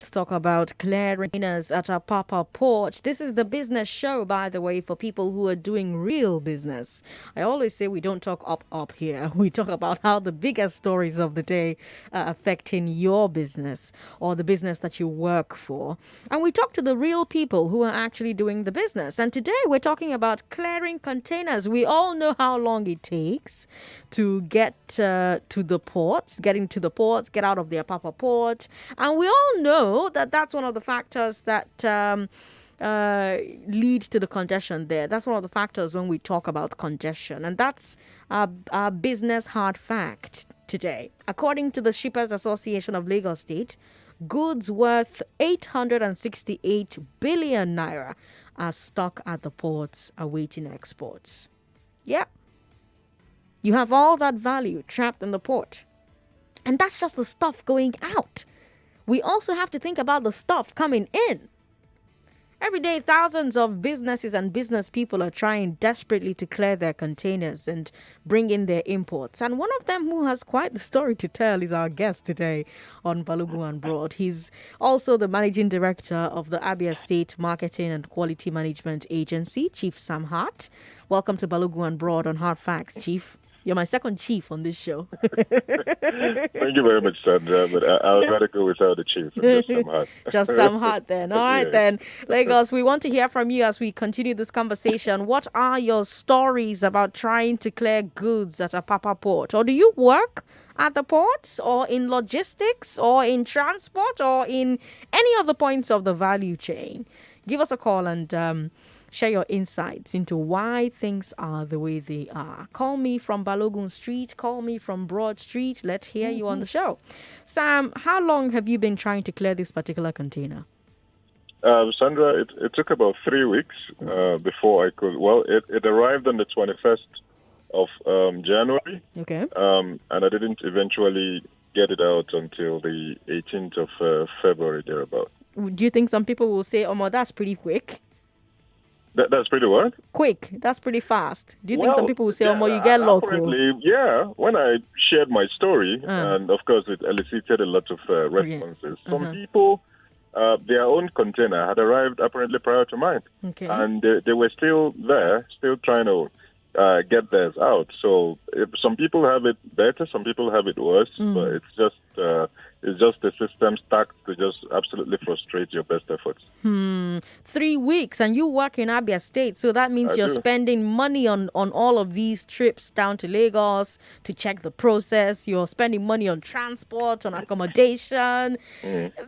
Let's talk about clearing containers at Apapa Port. This is the business show, by the way, for people who are doing real business. I always say we don't talk up here. We talk about how the biggest stories of the day are affecting your business or the business that you work for. And we talk to the real people who are actually doing the business. And today we're talking about clearing containers. We all know how long it takes to get to the ports, getting to the ports, get out of the Apapa Port. And we all know that that's one of the factors that lead to the congestion there. That's one of the factors when we talk about congestion. And that's our business hard fact today. According to the Shippers Association of Lagos State, goods worth 868 billion naira are stuck at the ports awaiting exports. Yeah. You have all that value trapped in the port. And that's just the stuff going out. We also have to think about the stuff coming in. Every day, thousands of businesses and business people are trying desperately to clear their containers and bring in their imports. And one of them who has quite the story to tell is our guest today on Balogun and Broad. He's also the managing director of the Abia State Marketing and Quality Management Agency, Chief Sam Hart. Welcome to Balogun and Broad on Hard Facts, Chief. You're my second chief on this show. Thank you very much, Sandra. But I would rather go without the chief. Just some heart. Just some heart then. All right, Yeah. then. Lagos, we want to hear from you as we continue this conversation. What are your stories about trying to clear goods at Apapa Port? Or do you work at the ports or in logistics or in transport or in any of the points of the value chain? Give us a call and share your insights into why things are the way they are. Call me from Balogun Street. Call me from Broad Street. Let's hear you on the show. Sam, how long have you been trying to clear this particular container? Sandra, it took about 3 weeks before I could. Well, it arrived on the 21st of January. Okay. And I didn't eventually get it out until the 18th of February, thereabout. Do you think some people will say, oh, that's pretty quick? That's pretty what? Quick. That's pretty fast. Do you think some Well, people will say, yeah, you get local? apparently, yeah. When I shared my story, and of course it elicited a lot of responses. Some people, their own container had arrived apparently prior to mine. Okay. And they were still there, still trying to get theirs out. So some people have it better, some people have it worse, but it's just the system stacked to just absolutely frustrate your best efforts. 3 weeks, and you work in Abia State, so that means you're spending money on all of these trips down to Lagos to check the process. You're spending money on transport, on accommodation.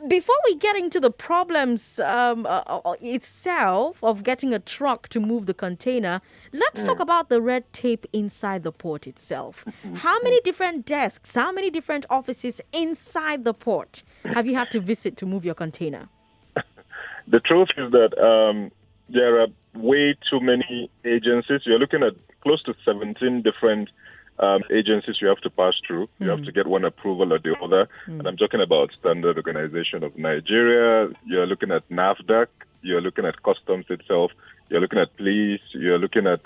Before we get into the problems itself of getting a truck to move the container, let's talk about the red tape inside the port itself. How many different desks, how many different offices inside the port have you had to visit to move your container? The truth is that there are way too many agencies. You're looking at close to 17 different agencies you have to pass through. You have to get one approval or the other. And I'm talking about Standard Organization of Nigeria. You're looking at NAFDAC. You're looking at Customs itself. You're looking at police. You're looking at...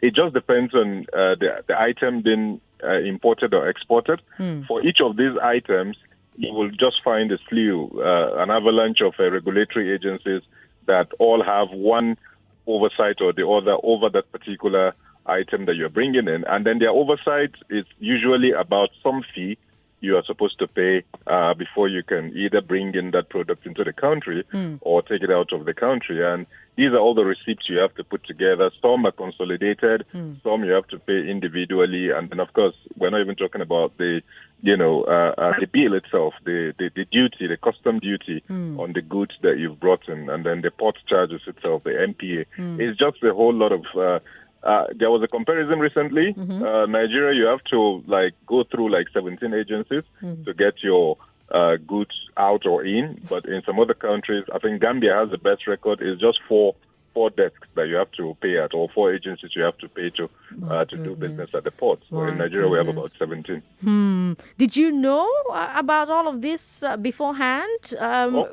it just depends on the item being imported or exported. For each of these items, you will just find a slew, an avalanche of regulatory agencies that all have one oversight or the other over that particular item that you're bringing in. And then their oversight is usually about some fee you are supposed to pay before you can either bring in that product into the country or take it out of the country. And these are all the receipts you have to put together. Some are consolidated, some you have to pay individually. And then, of course, we're not even talking about the bill itself, the duty, the custom duty on the goods that you've brought in, and then the port charges itself, the MPA. It's just a whole lot of... there was a comparison recently. Nigeria, you have to go through 17 agencies to get your goods out or in. But in some other countries, I think Gambia has the best record. It's just four desks that you have to pay at, or 4 agencies you have to pay to do business at the port. So in Nigeria, we have about 17. Did you know about all of this beforehand?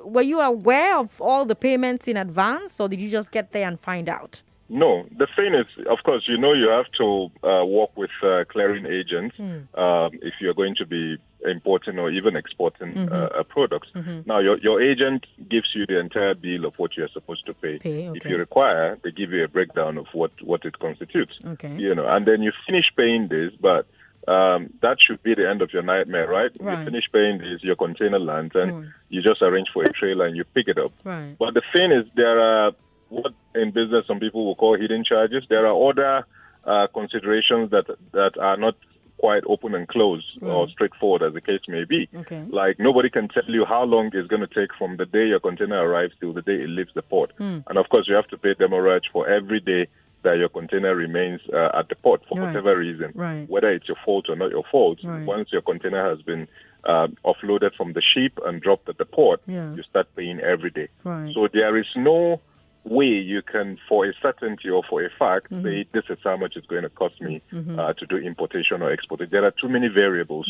Were you aware of all the payments in advance, or did you just get there and find out? No, the thing is, of course, you have to work with clearing agents if you're going to be importing or even exporting a product. Now, your agent gives you the entire bill of what you're supposed to pay. If you require, they give you a breakdown of what it constitutes. And then you finish paying this, but that should be the end of your nightmare, right? You finish paying this, your container lands, and you just arrange for a trailer and you pick it up. But the thing is, there are what in business some people will call hidden charges. There are other considerations that are not quite open and closed or straightforward, as the case may be. Like, nobody can tell you how long it's going to take from the day your container arrives till the day it leaves the port. And of course, you have to pay demurrage for every day that your container remains at the port for whatever reason, whether it's your fault or not your fault. Once your container has been offloaded from the ship and dropped at the port, you start paying every day. So there is no way you can, for a certainty or for a fact, say this is how much it's going to cost me to do importation or exportation. There are too many variables.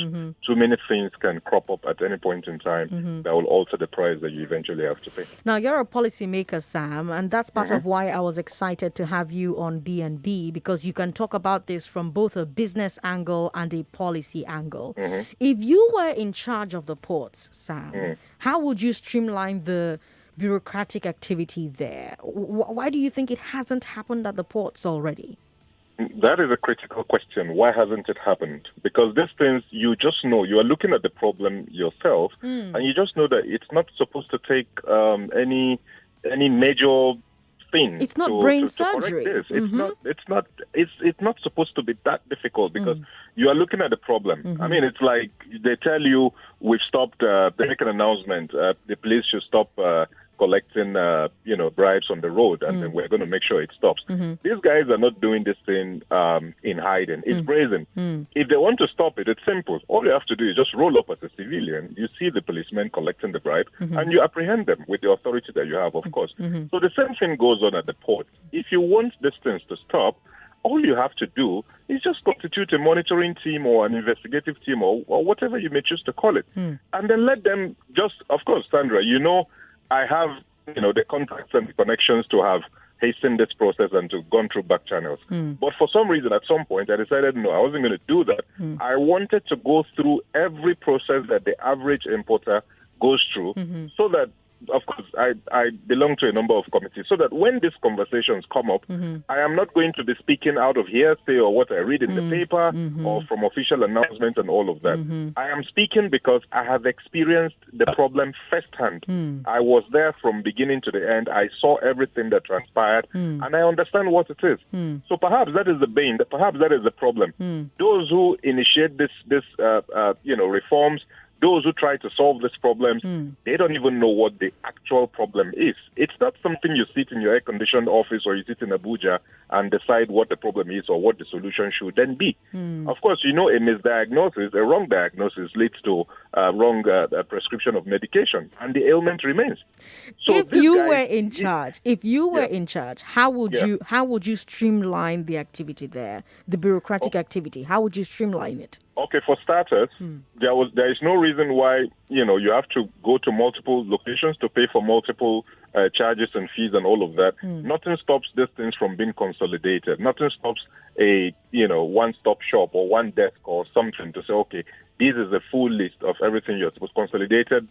Too many things can crop up at any point in time that will alter the price that you eventually have to pay. Now, you're a policymaker, Sam, and that's part of why I was excited to have you on B&B, because you can talk about this from both a business angle and a policy angle. If you were in charge of the ports, Sam, how would you streamline the bureaucratic activity there? Why do you think it hasn't happened at the ports already? That is a critical question. Why hasn't it happened? Because these things, you just know, you are looking at the problem yourself, and you just know that it's not supposed to take any major thing. It's not brain surgery. This. It's not supposed to be that difficult, because you are looking at the problem. I mean, it's like they tell you we've stopped. They make an announcement. The police should stop collecting, bribes on the road, and then we're going to make sure it stops. These guys are not doing this thing in hiding. It's brazen. If they want to stop it, it's simple. All you have to do is just roll up as a civilian. You see the policemen collecting the bribe, and you apprehend them with the authority that you have, of course. So the same thing goes on at the port. If you want these things to stop, all you have to do is just constitute a monitoring team or an investigative team or whatever you may choose to call it. And then let them just, of course, Sandra, I have, the contacts and the connections to have hastened this process and to gone through back channels. But for some reason, at some point, I decided, no, I wasn't going to do that. I wanted to go through every process that the average importer goes through, so that, of course, I belong to a number of committees, so that when these conversations come up, I am not going to be speaking out of hearsay or what I read in the paper or from official announcements and all of that. I am speaking because I have experienced the problem firsthand. I was there from beginning to the end. I saw everything that transpired, and I understand what it is. So perhaps that is the bane. Perhaps that is the problem. Those who initiate this reforms, those who try to solve these problems, they don't even know what the actual problem is. It's not something you sit in your air-conditioned office or you sit in Abuja and decide what the problem is or what the solution should then be. Of course, a misdiagnosis, a wrong diagnosis leads to wrong prescription of medication, and the ailment remains. So if you were in charge, how would you streamline the activity there, the bureaucratic activity? How would you streamline it? Okay, for starters, there is no reason why you have to go to multiple locations to pay for multiple charges and fees and all of that. Nothing stops these things from being consolidated. Nothing stops a one-stop shop or one desk or something to say, okay, this is a full list of everything you're supposed to consolidated,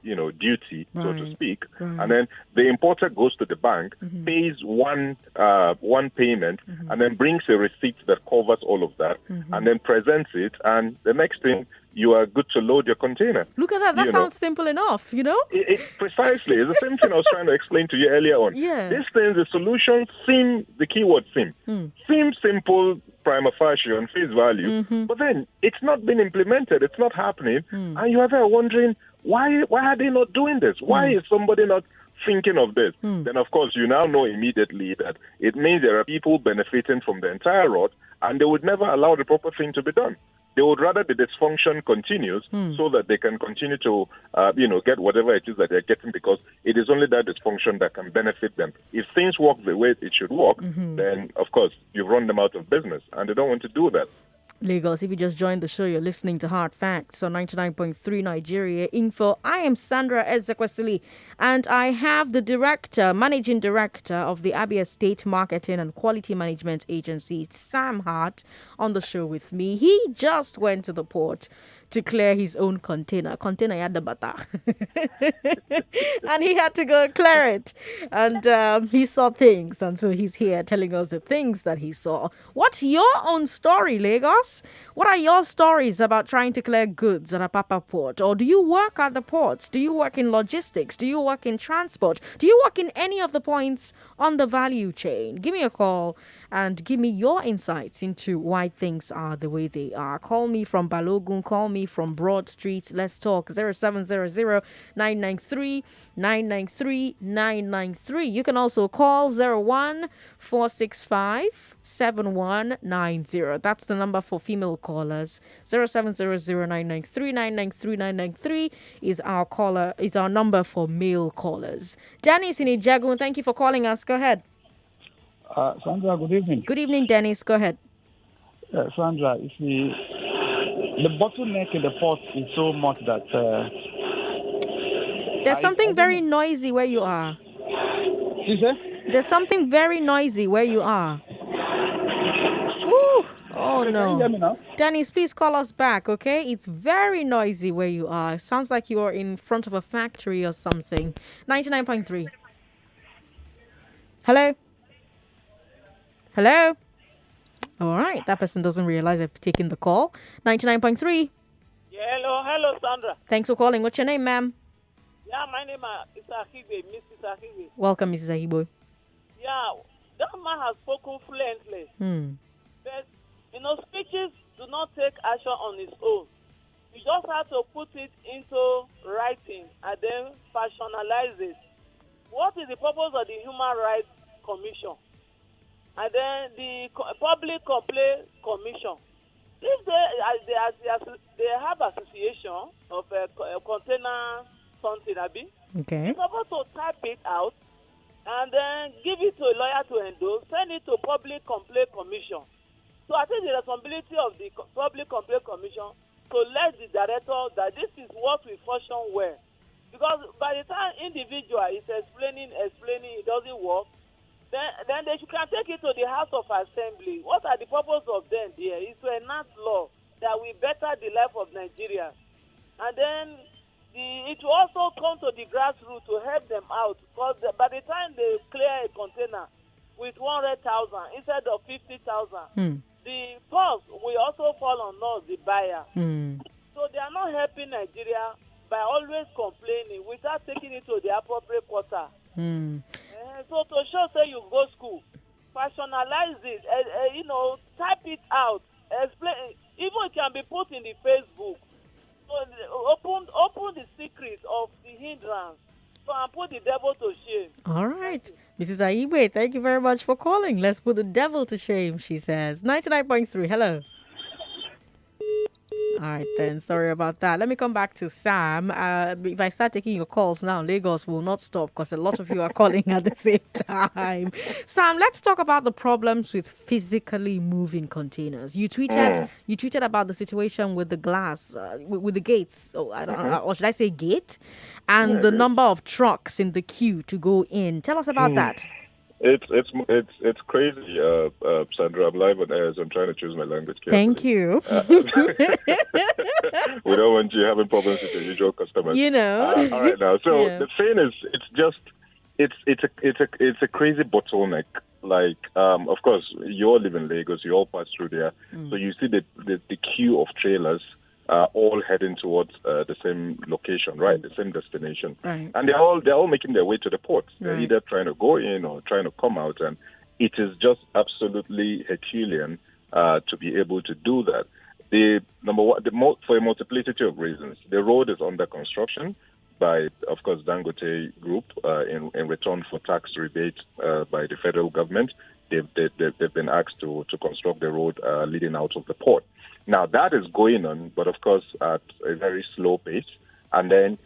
duty, so to speak. And then the importer goes to the bank, pays one payment, and then brings a receipt that covers all of that, and then presents it. And the next thing, you are good to load your container. Look at that. That sounds simple enough, Precisely. It's the same thing I was trying to explain to you earlier on. These things, the solutions the keyword seem simple prima facie on face value, but then it's not been implemented. It's not happening. And you are there wondering, why are they not doing this? Why is somebody not thinking of this? Then, of course, you now know immediately that it means there are people benefiting from the entire rot, and they would never allow the proper thing to be done. They would rather the dysfunction continues so that they can continue to, get whatever it is that they're getting, because it is only that dysfunction that can benefit them. If things work the way it should work, then, of course, you've run them out of business, and they don't want to do that. Lagos, if you just joined the show, you're listening to Hard Facts on 99.3 Nigeria Info. I am Sandra Ezekwesili, and I have the managing director of the Abia State Marketing and Quality Management Agency, Sam Hart, on the show with me. He just went to the port to clear his own container. Container had the bata. And he had to go clear it. And he saw things. And so he's here telling us the things that he saw. What's your own story, Lagos? What are your stories about trying to clear goods at Apapa Port? Or do you work at the ports? Do you work in logistics? Do you work in transport? Do you work in any of the points on the value chain? Give me a call and give me your insights into why things are the way they are. Call me from Balogun, call me from Broad Street. Let's talk 0700-993-993-993. You can also call 01-465-7190. That's the number for female callers. 0700-993-993-993 is our number for male callers. Dennis in Ijagun, thank you for calling us. Go ahead. Sandra, good evening. Good evening, Dennis. Go ahead. Sandra, you see, the bottleneck in the port is so much that... There's something very noisy where you are. You say? There's something very noisy where you are. Woo! Oh, no. Can you hear me now? Dennis, please call us back, okay? It's very noisy where you are. Sounds like you are in front of a factory or something. 99.3. Hello? Hello? All right. That person doesn't realize I've taken the call. 99.3. Yeah, hello, Sandra. Thanks for calling. What's your name, ma'am? Yeah, my name is Ahibe, Mrs. Ahibe. Welcome, Mrs. Ahibo. Yeah, that man has spoken fluently. But, speeches do not take action on its own. You just have to put it into writing and then personalize it. What is the purpose of the Human Rights Commission? And then the Public Complaint Commission. If they have association of a container something, Abi, Okay. you're supposed to type it out and then give it to a lawyer to endorse, send it to Public Complaint Commission. So I think the responsibility of the Public Complaint Commission to let the director that this is what we function well. Because by the time individual is explaining, it doesn't work, then they can take it to the House of Assembly. What are the purpose of them there? Is to enact law that will better the life of Nigeria. And then it will also come to the grassroots to help them out. Because by the time they clear a container with 100,000 instead of 50,000, the cost will also fall on us, the buyer. So they are not helping Nigeria by always complaining without taking it to the appropriate quarter. So to show say you go school, personalize it, type it out, explain. Even it can be put in the Facebook. So open the secret of the hindrance. So and put the devil to shame. All right. Mrs. Aibe, thank you very much for calling. Let's put the devil to shame, she says. 99.3, hello. All right, then. Sorry about that. Let me come back to Sam. If I start taking your calls now, Lagos will not stop because a lot of you are calling at the same time. Sam, let's talk about the problems with physically moving containers. You tweeted about the situation with the glass, with the gates. Oh, I don't know, or should I say gate? And the number of trucks in the queue to go in. Tell us about that. It's crazy, Sandra. I'm live on air, so I'm trying to choose my language carefully. Thank you. We don't want you having problems with your usual customers. All right now. So the thing is, it's a crazy bottleneck. Like, of course, you all live in Lagos. You all pass through there, so you see the queue of trailers. All heading towards the same location, right? The same destination, right. And they're all making their way to the port. They're either trying to go in or trying to come out, and it is just absolutely Herculean to be able to do that. The number one, for a multiplicity of reasons, the road is under construction by, of course, Dangote Group in return for tax rebate by the federal government. They've been asked to construct the road leading out of the port. Now, that is going on, but of course at a very slow pace, and then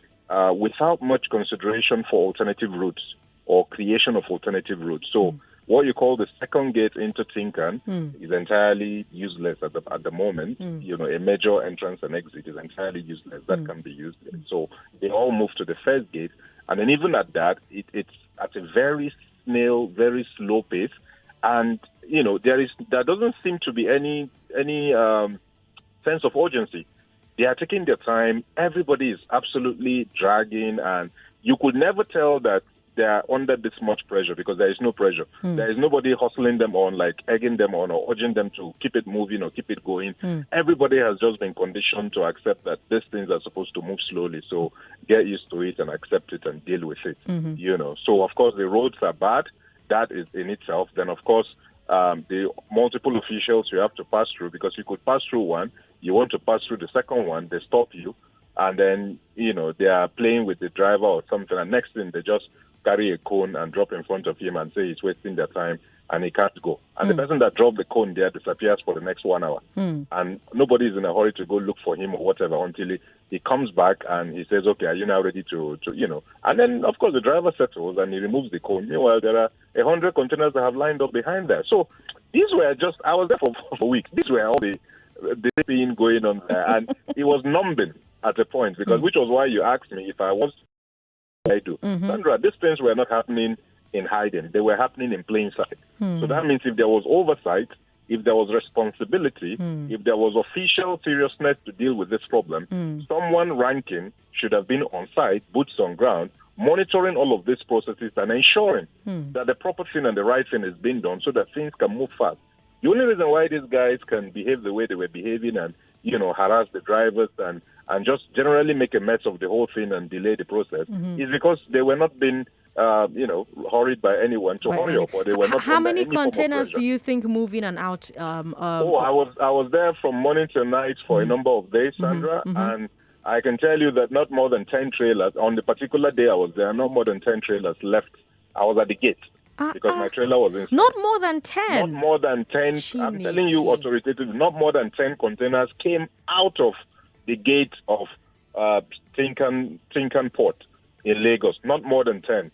without much consideration for alternative routes or creation of alternative routes. So what you call the second gate into Tinkan is entirely useless at the moment. A major entrance and exit is entirely useless. That can be used. So they all move to the first gate, and then even at that, it's at a very snail, very slow pace. And there doesn't seem to be any sense of urgency. They are taking their time. Everybody is absolutely dragging, and you could never tell that they are under this much pressure because there is no pressure. There is nobody hustling them on, like egging them on or urging them to keep it moving or keep it going. Everybody has just been conditioned to accept that these things are supposed to move slowly. So get used to it and accept it and deal with it. So of course the roads are bad. That is in itself. Then of course the multiple officials you have to pass through, because you could pass through one, you want to pass through the second one, they stop you, and then they are playing with the driver or something, and next thing they just carry a cone and drop in front of him and say he's wasting their time and he can't go. And the person that dropped the cone there disappears for the next 1 hour. And nobody's in a hurry to go look for him or whatever until he comes back and he says, okay, are you now ready to And then, of course, the driver settles and he removes the cone. Meanwhile, there are 100 containers that have lined up behind there. So these were I was there for weeks. These were all the thing going on there. And it was numbing at a point, because which was why you asked me if I was I do. Sandra, these things were not happening in hiding. They were happening in plain sight. So that means if there was oversight, if there was responsibility, if there was official seriousness to deal with this problem, someone ranking should have been on site, boots on ground, monitoring all of these processes and ensuring that the proper thing and the right thing is being done so that things can move fast. The only reason why these guys can behave the way they were behaving and, harass the drivers and just generally make a mess of the whole thing and delay the process is because they were not being, hurried by anyone to hurry up, or they were not. How many containers do you think move in and out? I was there from morning till night for a number of days, Sandra, and I can tell you that not more than 10 trailers on the particular day I was there. Not more than 10 trailers left. I was at the gate. Because my trailer was inside. Not more than 10? Not more than 10. I'm telling you authoritatively, not more than 10 containers came out of the gate of Tinkan Port in Lagos. Not more than 10.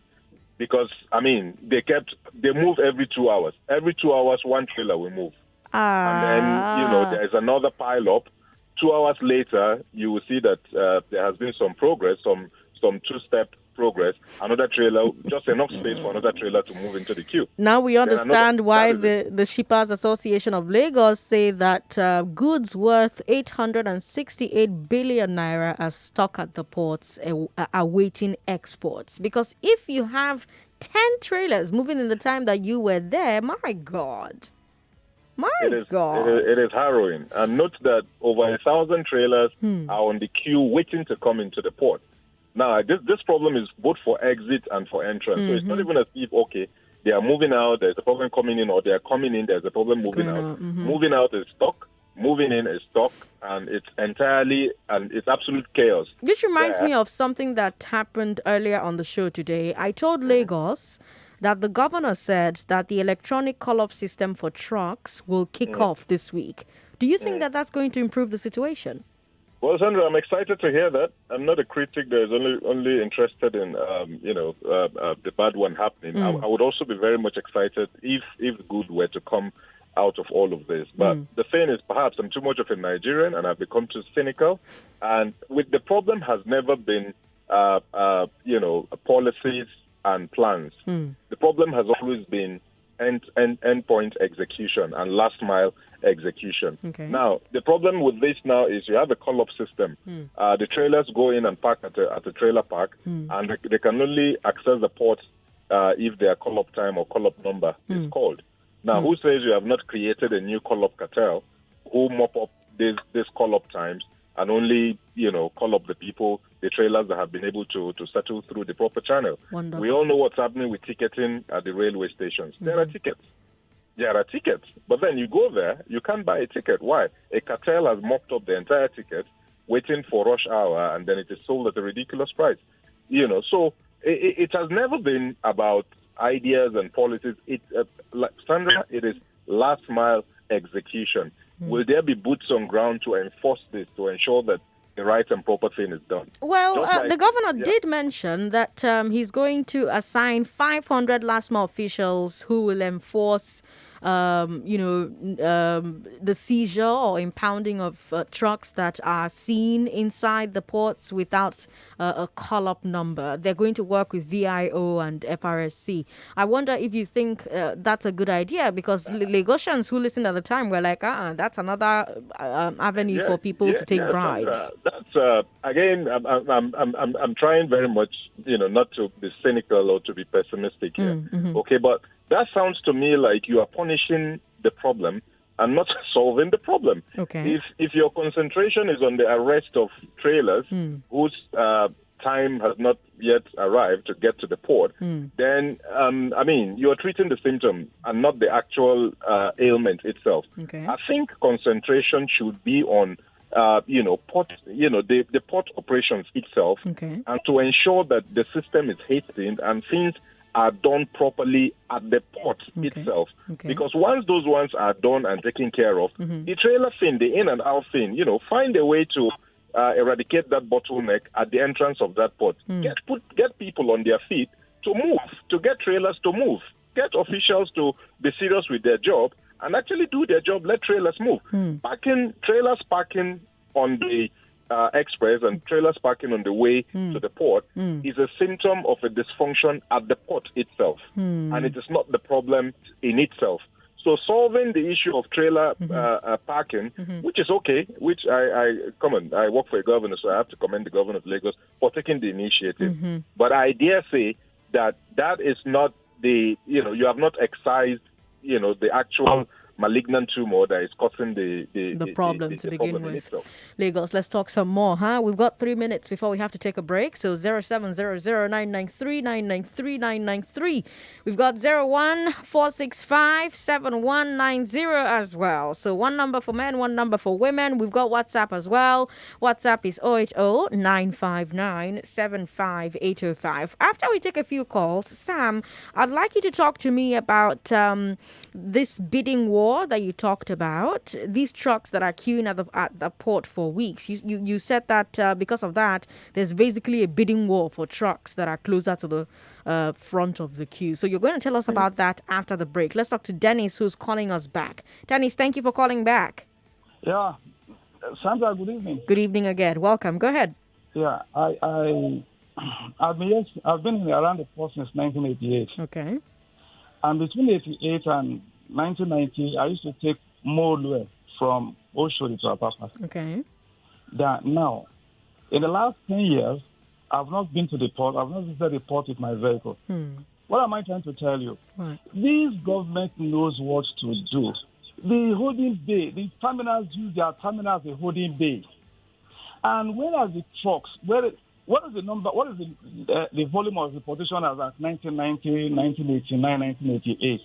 Because, they move every 2 hours. Every 2 hours, one trailer will move. And then, there's another pile up. 2 hours later, you will see that there has been some progress, some two-step progress, another trailer, just enough space for another trailer to move into the queue. Now we understand why the Shippers Association of Lagos say that goods worth 868 billion naira are stuck at the ports awaiting exports. Because if you have 10 trailers moving in the time that you were there, my God. It is harrowing. And note that over 1,000 trailers are on the queue waiting to come into the port. Now, this problem is both for exit and for entrance. So it's not even as if, they are moving out, there's a problem coming in, or they are coming in, there's a problem moving out. Moving out is stuck, moving in is stuck, and it's absolute chaos. Which reminds me of something that happened earlier on the show today. I told Lagos that the governor said that the electronic call-off system for trucks will kick off this week. Do you think that that's going to improve the situation? Well, Sandra, I'm excited to hear that. I'm not a critic that is only interested in, the bad one happening. I would also be very much excited if good were to come out of all of this. But the thing is, perhaps I'm too much of a Nigerian and I've become too cynical. And the problem has never been, policies and plans. The problem has always been endpoint execution and last mile execution. Okay. Now, the problem with this now is you have a call-up system. The trailers go in and park at a trailer park, and they can only access the port if their call-up time or call-up number is called. Now, who says you have not created a new call-up cartel who mop up these call-up times and only, call up the people, the trailers that have been able to settle through the proper channel? Wonderful. We all know what's happening with ticketing at the railway stations. There are tickets. But then you go there, you can't buy a ticket. Why? A cartel has mopped up the entire ticket, waiting for rush hour, and then it is sold at a ridiculous price. So it has never been about ideas and policies. Sandra, it is last mile execution. Will there be boots on ground to enforce this, to ensure that the right and proper thing is done? Well, the governor did mention that he's going to assign 500 last mile officials who will enforce the seizure or impounding of trucks that are seen inside the ports without a call-up number. They're going to work with VIO and FRSC. I wonder if you think that's a good idea, because Lagosians who listened at the time were like, that's another avenue for people to take bribes. That's again, I'm trying very much, not to be cynical or to be pessimistic here. Okay, but that sounds to me like you are punishing the problem and not solving the problem. Okay. If your concentration is on the arrest of trailers whose time has not yet arrived to get to the port, then you are treating the symptom and not the actual ailment itself. Okay. I think concentration should be on port, the port operations itself, Okay. and to ensure that the system is hastened and things are done properly at the port itself. Okay. Because once those ones are done and taken care of, the trailer thing, the in and out thing, find a way to eradicate that bottleneck at the entrance of that port. Get people on their feet to move, to get trailers to move, get officials to be serious with their job and actually do their job. Let trailers move. Trailers parking on the express and trailers parking on the way to the port is a symptom of a dysfunction at the port itself, and it is not the problem in itself. So solving the issue of trailer parking, which is okay, which I work for a governor, so I have to commend the governor of Lagos for taking the initiative. But I dare say that is not you have not excised, the actual malignant tumor that is causing the problem to begin problem in with. itself. Lagos, let's talk some more, huh? We've got 3 minutes before we have to take a break. So 0700-993-993-993. We've got 014657190 as well. So one number for men, one number for women. We've got WhatsApp as well. WhatsApp is 080-959-75805. After we take a few calls, Sam, I'd like you to talk to me about this bidding war that you talked about. These trucks that are queuing at the port for weeks. You said that because of that, there's basically a bidding war for trucks that are closer to the front of the queue. So you're going to tell us about that after the break. Let's talk to Dennis, who's calling us back. Dennis, thank you for calling back. Yeah. Sandra, good evening. Good evening again. Welcome. Go ahead. Yeah, I've been around the port since 1988. Okay. And between 88 and 1990, I used to take Molue from Oshodi to Apapa. Okay. Now, in the last 10 years, I've not been to the port. I've not visited the port with my vehicle. What am I trying to tell you? What? This government knows what to do. The holding bay, the terminals use their terminal as a holding bay. And where are the trucks? What is the number? What is the volume of deportation as at 1990, 1989, 1988?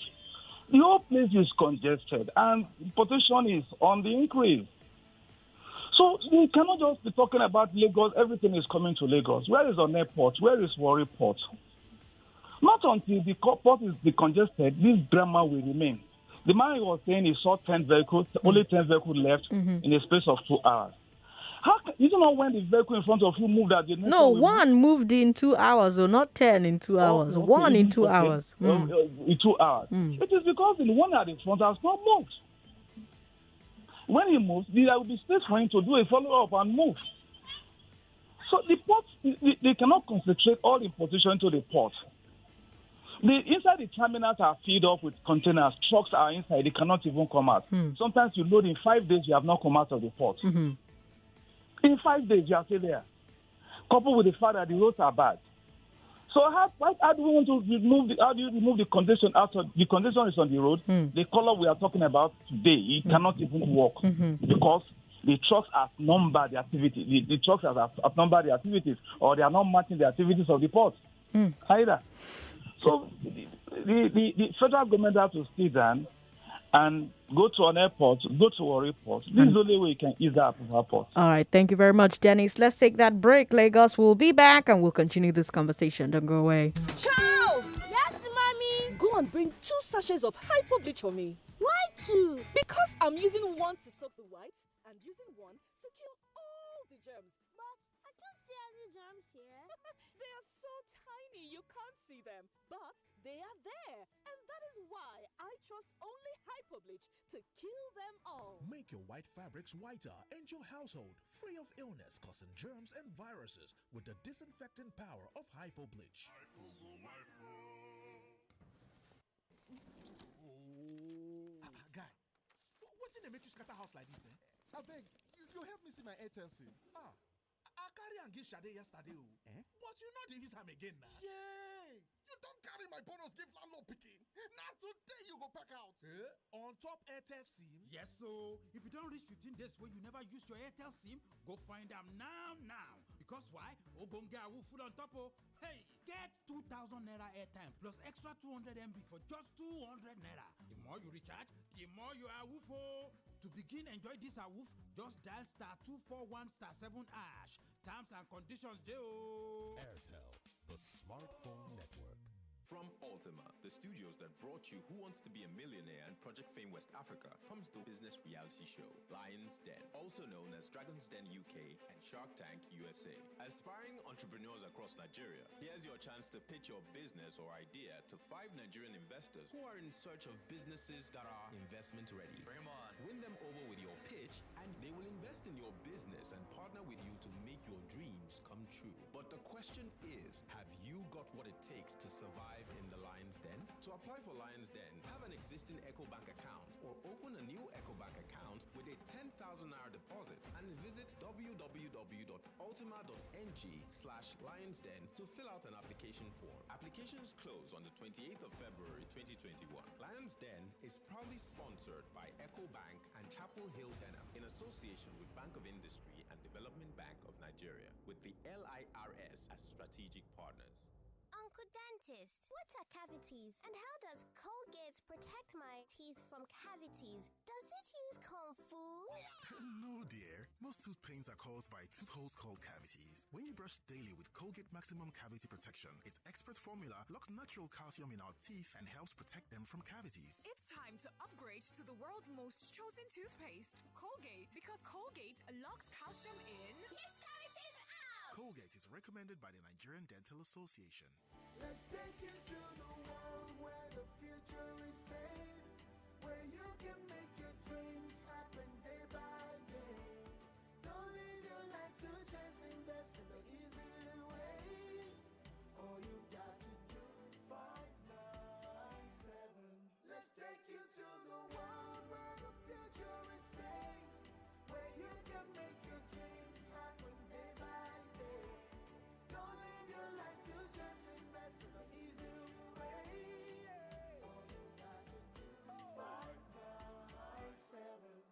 The whole place is congested and deportation is on the increase. So we cannot just be talking about Lagos. Everything is coming to Lagos. Where is Onne Port? Where is Warri Port? Not until the port is decongested, this drama will remain. The man was saying he saw 10 vehicles, only 10 vehicles left in a space of 2 hours. You don't know when the vehicle in front of you moved at the next one moved in 2 hours, or not 10 in 2 hours. Okay. One in 2 hours. In 2 hours. It is because the one at the front has not moved. When he moves, there will be space for him to do a follow-up and move. So the ports, they cannot concentrate all importation to the port. Inside the terminals are filled up with containers. Trucks are inside. They cannot even come out. Sometimes you load in 5 days, you have not come out of the port. In 5 days, you are still there. Coupled with the fact that the roads are bad. So how do we want to remove the congestion out of the congestion is on the road? The color we are talking about today, it cannot even work because the trucks outnumber the activity. The trucks outnumber the activities, or they are not matching the activities of the port either. So the federal government has to sit down and go to an airport, go to a report. This is the only way you can ease that up of our port. All right. Thank you very much, Dennis. Let's take that break, Lagos. We'll be back and we'll continue this conversation. Don't go away. Charles! Yes, mommy? Go and bring 2 sachets of hypo bleach for me. Why 2? Because I'm using one to soak the whites and using one to kill all the germs. But I can't see any germs here. They are so tiny, you can't see them, but they are there. And that is why I trust only Hypobleach to kill them all. Make your white fabrics whiter and your household free of illness causing germs and viruses with the disinfecting power of Hypobleach. Guy, what's in the make you scatter house like this? I beg, you help me see my Airtel SIM. I carry and give Shade yesterday. But you know they use him again now. Yay! You don't carry my bonus gift landlord picking. Now today you go pack out. On top Airtel SIM? Yes, so if you don't reach 15 days where you never use your Airtel SIM, go find them now. Because why? Obonga will full on top of. Hey, get 2,000 naira airtime plus extra 200 MB for just 200 naira. The more you recharge, the more you are woofo. To begin enjoy this awoof, just dial *241*7#. Terms and conditions, Joe. Airtel, the smartphone network. From Ultima, the studios that brought you Who Wants to Be a Millionaire and Project Fame West Africa, comes the business reality show, Lion's Den, also known as Dragon's Den UK and Shark Tank USA. Aspiring entrepreneurs across Nigeria, here's your chance to pitch your business or idea to 5 Nigerian investors who are in search of businesses that are investment ready. Bring them on. Win them over with your pitch, and they will invest in your business and partner with you to make your dreams come true. But the question is, have you got what it takes to survive in the Lion's Den? To apply for Lion's Den, have an existing EcoBank account or open a new EcoBank account with a 10,000 naira deposit and visit www.ultima.ng/lionsden to fill out an application form. Applications close on the 28th of February 2021. Lion's Den is proudly sponsored by EcoBank and Chapel Hill Denham in association with Bank of Industry and Development Bank of Nigeria, with the LIRS as strategic partners. Uncle Dentist, what are cavities? And how does Colgate protect my teeth from cavities? Does it use Kung Fu? No, dear. Most tooth pains are caused by tooth holes called cavities. When you brush daily with Colgate Maximum Cavity Protection, its expert formula locks natural calcium in our teeth and helps protect them from cavities. It's time to upgrade to the world's most chosen toothpaste, Colgate, because Colgate locks calcium in. Keeps cavities out! Colgate is recommended by the Nigerian Dental Association. Let's take you to the world where the future is safe, where you can make your dreams happen day by day. Don't live your life to chance, invest in the easy way. All you got to do, 597. Let's take you to the world where the future is safe, where you can make your dreams happen day by day. Don't live your life to just invest in an easy way. All you got to do, 597.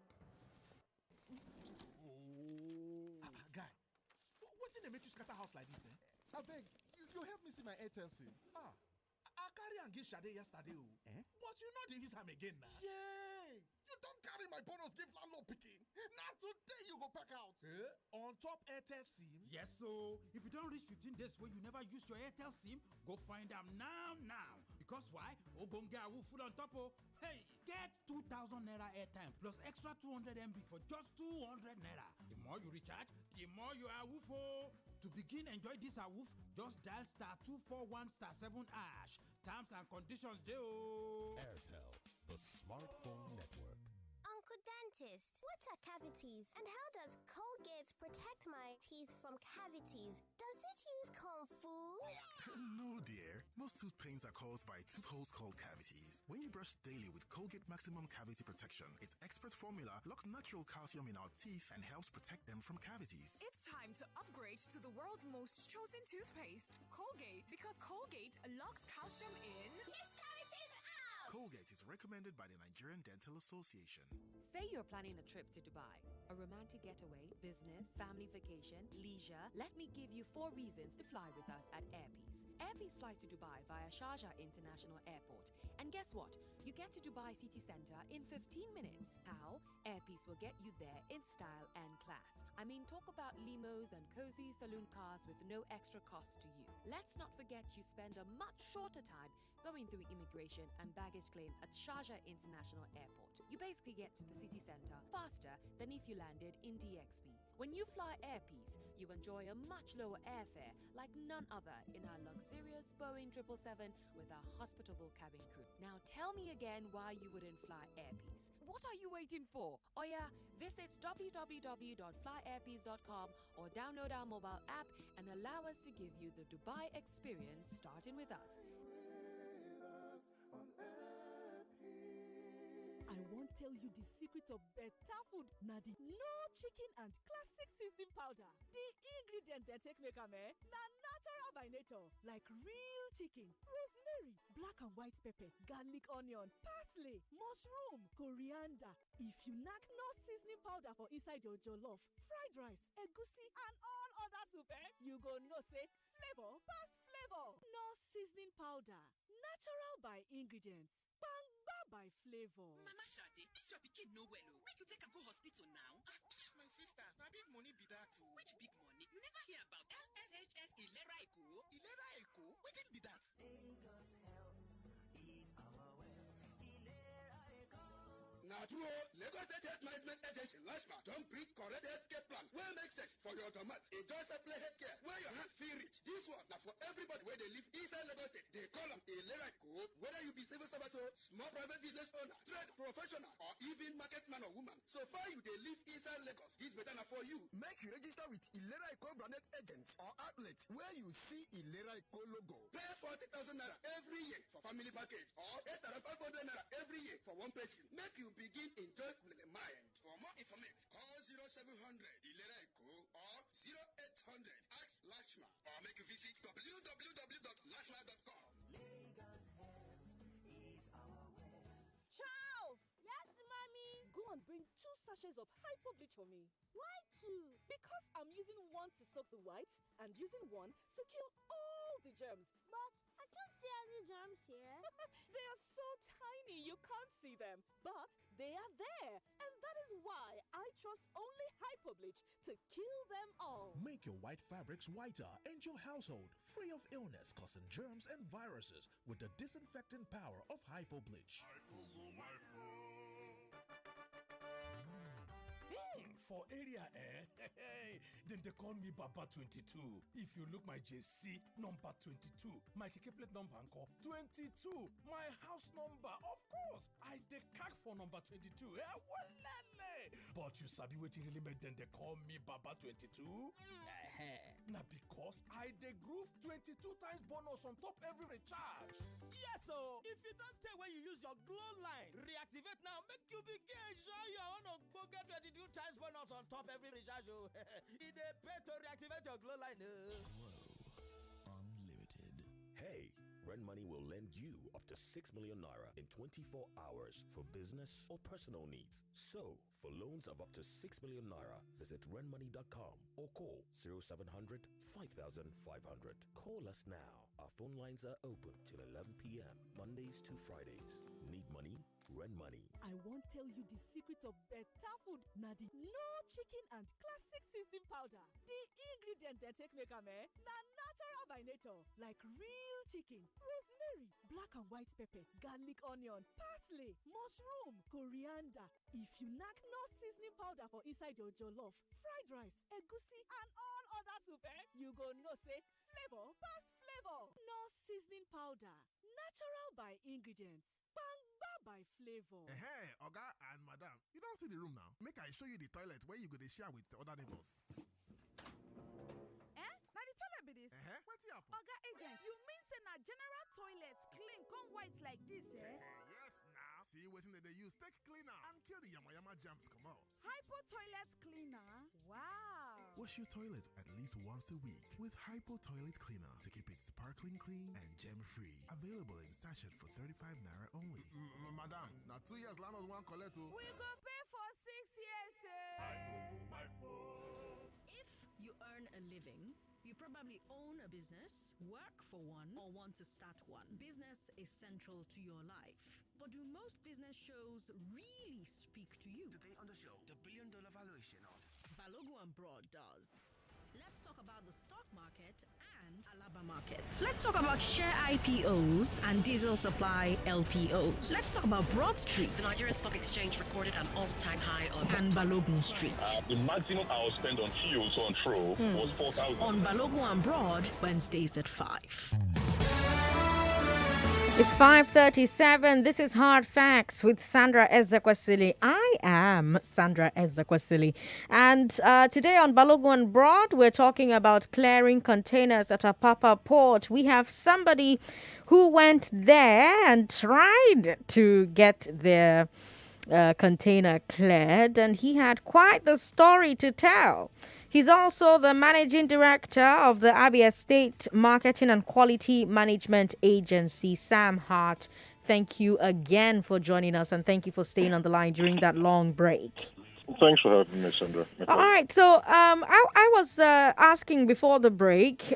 Guy, what's in the make you scatter house like this? I beg, you help me see my Airtel SIM. I carry and give Shade yesterday. But you know they use him again now. Yay! You don't carry my bonus gift landlord picking. Now today you go pack out. On top Airtel SIM? Yes, so if you don't reach 15 days where you never use your Airtel SIM, go find them now. Because why? Obonga will full on top of. Hey, get 2,000 naira airtime plus extra 200 MB for just 200 naira. The more you recharge, the more you are woofo. To begin enjoy this awoof, just dial *241*7#. Terms and conditions, Joe. Airtel, the smartphone network. Uncle Dentist, what are cavities? And how does Colgate protect my teeth from cavities? Does it use Kung Fu? No, dear. Most tooth pains are caused by tooth holes called cavities. When you brush daily with Colgate Maximum Cavity Protection, its expert formula locks natural calcium in our teeth and helps protect them from cavities. It's time to upgrade to the world's most chosen toothpaste, Colgate, because Colgate locks calcium in. Keeps cavities out! Colgate is recommended by the Nigerian Dental Association. Say you're planning a trip to Dubai, a romantic getaway, business, family vacation, leisure. Let me give you 4 reasons to fly with us at Airpeace. Airpeace flies to Dubai via Sharjah International Airport. And guess what? You get to Dubai city centre in 15 minutes. How? Airpeace will get you there in style and class. I mean, talk about limos and cozy saloon cars with no extra cost to you. Let's not forget you spend a much shorter time going through immigration and baggage claim at Sharjah International Airport. You basically get to the city centre faster than if you landed in DXB. When you fly Airpeace, you enjoy a much lower airfare like none other in our luxurious Boeing 777 with our hospitable cabin crew. Now tell me again why you wouldn't fly Airpeace. What are you waiting for? Oh yeah, visit www.flyairpeace.com or download our mobile app and allow us to give you the Dubai experience starting with us. I won't tell you the secret of better food. Nadi, no chicken and classic seasoning powder. The ingredient they take make am na natural by nature, like real chicken, rosemary, black and white pepper, garlic, onion, parsley, mushroom, coriander. If you knack no seasoning powder for inside your jollof, fried rice, egusi, and all other soup, you go know say flavor pass flavor. No seasoning powder, natural by ingredients. By flavor. Mama Shade, this your pikin no well. Make you take her go hospital now. My sister, na big money be that too. Which big money? You never hear about LSHS Ilera Eco? Ilera Eco? Wetin be that? Lagos Health is our wealth. Ilera Eco. Now, true, Lagos State Health Management Agency, LASHMA, don't bring correct healthcare plan. Where makes sense for your automat. Enjoy supply healthcare. Where your hands feel rich. This one, now for everybody where they live inside Lagos State. They call them a lyric code. Whether you be civil servant, small private business owner, trade professional, or even market man or woman. So far you they live inside Lagos. This better now for you. Make you register with Ilera Eco branded agents or outlets where you see Ilera Eco logo. Pay 40,000 naira every year for family package or 8,500 naira every year for one person. Make you begin enjoy with the mind. For more information, call 0700 Ilera Eco or 0800 Ask Lashma or make you visit www.lashma.com. Lagos Health is our wealth. Charles! Yes, mommy? Go and bring 2 sachets of hypo bleach for me. Why 2? Because I'm using one to soak the whites and using one to kill all the germs. But I can't see any germs here. They are so tiny you can't see them. But they are there. And that is why I trust only hypo bleach to kill them all. Make your white fabrics whiter and your household free of illness causing germs and viruses with the disinfecting power of hypo bleach. For area, then they call me Baba 22. If you look my JC number 22, my keke plate number encore 22, my house number, of course, I decack for number 22. But you sabi wetin really make them they call me Baba 22? Now because I dey groove 22 times bonus on top every recharge. Yes, so if you don't tell when you use your glow line, reactivate now, make you begin enjoy your own Ogbonge 22 times bonus on top every recharge. It dey pay to reactivate your glow line. Glow Unlimited. Hey, Rent Money will lend you up to 6 million naira in 24 hours for business or personal needs. So, for loans of up to 6 million naira, visit rentmoney.com or call 0700 5500. Call us now. Our phone lines are open till 11 p.m. Mondays to Fridays. Need money? Rent Money. I won't tell you the secret of better food. Nadi, no chicken and classic seasoning powder. The ingredient they take make am na natural by nature, like real chicken, rosemary, black and white pepper, garlic, onion, parsley, mushroom, coriander. If you knack no seasoning powder for inside your jollof, fried rice, egusi, and all other soup, you go know say flavor pass flavor. No seasoning powder, natural by ingredients. By flavor. Hey, Oga and Madam, you don't see the room now. Make I show you the toilet where you go to share with other neighbors. Now the toilet be this. What's the apple? Oga agent, you mean say na general toilets clean come white like this, Yes, now. See what's in they use take cleaner and kill the yama germs come out. Hypo toilet cleaner. Wow. Wash your toilet at least once a week with Hypo Toilet Cleaner to keep it sparkling clean and germ-free. Available in sachet for 35 naira only. Madam, now 2 years landlord one collect. We go pay for 6 years. If you earn a living, you probably own a business, work for one, or want to start one. Business is central to your life. But do most business shows really speak to you? Today on the show, the $1 billion valuation of Balogun and Broad does. Let's talk about the stock market and Alaba market. Let's talk about share IPOs and diesel supply LPOs. Let's talk about Broad Street. The Nigerian Stock Exchange recorded an all-time high of... And Balogun Street. The maximum I was spent on fuel to and fro was 4,000. On Balogun and Broad, Wednesdays at 5. It's 5:37. This is Hard Facts with Sandra Ezekwesili. I am Sandra Ezekwesili. And today on Balogun Broad, we're talking about clearing containers at Apapa Port. We have somebody who went there and tried to get their container cleared, and he had quite the story to tell. He's also the managing director of the Abia State Marketing and Quality Management Agency. Sam Hart, thank you again for joining us, and thank you for staying on the line during that long break. Thanks for having me, Sandra. All right, so I was asking before the break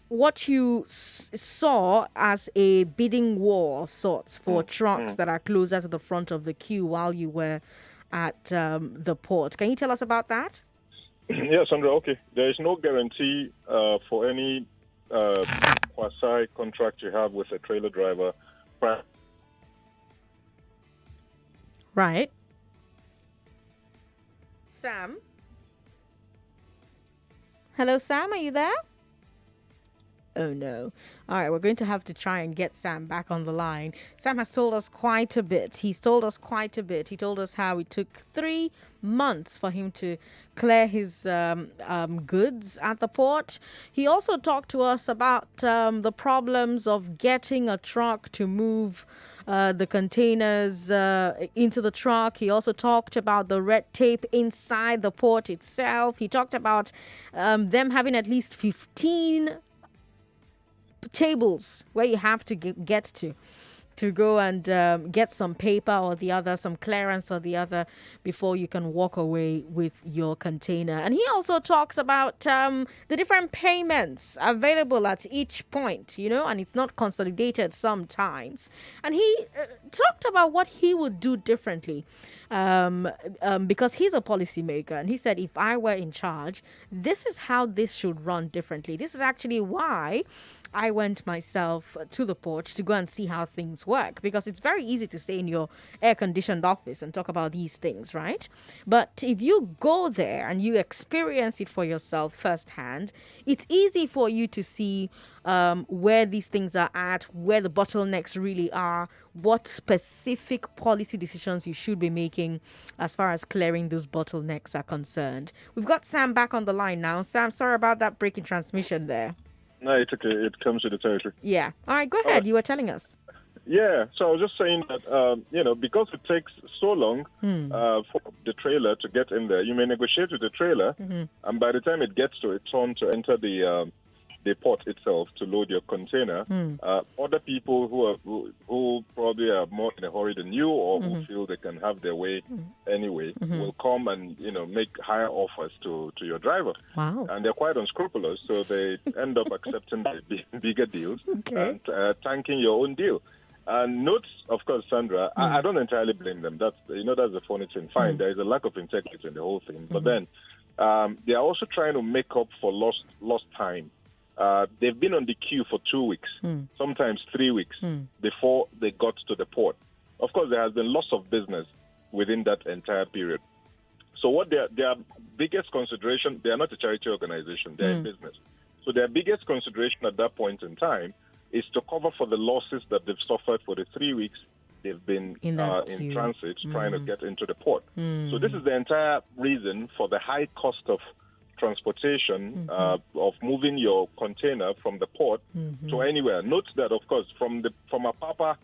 what you saw as a bidding war of sorts for trucks that are closer to the front of the queue while you were at the port. Can you tell us about that? Yeah, Sandra, okay. There is no guarantee for any quasi contract you have with a trailer driver. Right. Sam? Hello, Sam, are you there? Oh, no. All right, we're going to have to try and get Sam back on the line. Sam has told us quite a bit. He told us how it took 3 months for him to clear his goods at the port. He also talked to us about the problems of getting a truck to move the containers into the truck. He also talked about the red tape inside the port itself. He talked about them having at least 15 tables where you have to get to go and get some paper or the other, some clearance or the other before you can walk away with your container. And he also talks about the different payments available at each point, and it's not consolidated sometimes. And he talked about what he would do differently because he's a policymaker. And he said, if I were in charge, this is how this should run differently. This is actually why I went myself to the port to go and see how things work, because it's very easy to stay in your air-conditioned office and talk about these things, right? But if you go there and you experience it for yourself firsthand, it's easy for you to see where these things are at, where the bottlenecks really are, what specific policy decisions you should be making as far as clearing those bottlenecks are concerned. We've got Sam back on the line now. Sam, sorry about that break in transmission there. No, it's okay. It comes with the territory. Yeah. All right, go ahead. You were telling us. Yeah. So I was just saying that, because it takes so long for the trailer to get in there, you may negotiate with the trailer, and by the time it gets to its turn to enter the port itself to load your container, other people who probably are more in a hurry than you or who feel they can have their way anyway will come and make higher offers to your driver. Wow. And they're quite unscrupulous, so they end up accepting the bigger deals and tanking your own deal. And note, of course, Sandra, I don't entirely blame them. That's the funny thing. Fine, there is a lack of integrity in the whole thing, but then they are also trying to make up for lost time. They've been on the queue for 2 weeks, sometimes 3 weeks, before they got to the port. Of course, there has been loss of business within that entire period. So what their biggest consideration, they are not a charity organization, they're a business. So their biggest consideration at that point in time is to cover for the losses that they've suffered for the 3 weeks they've been in transit trying to get into the port. So this is the entire reason for the high cost of transportation of moving your container from the port to anywhere. Note that, of course, from Apapa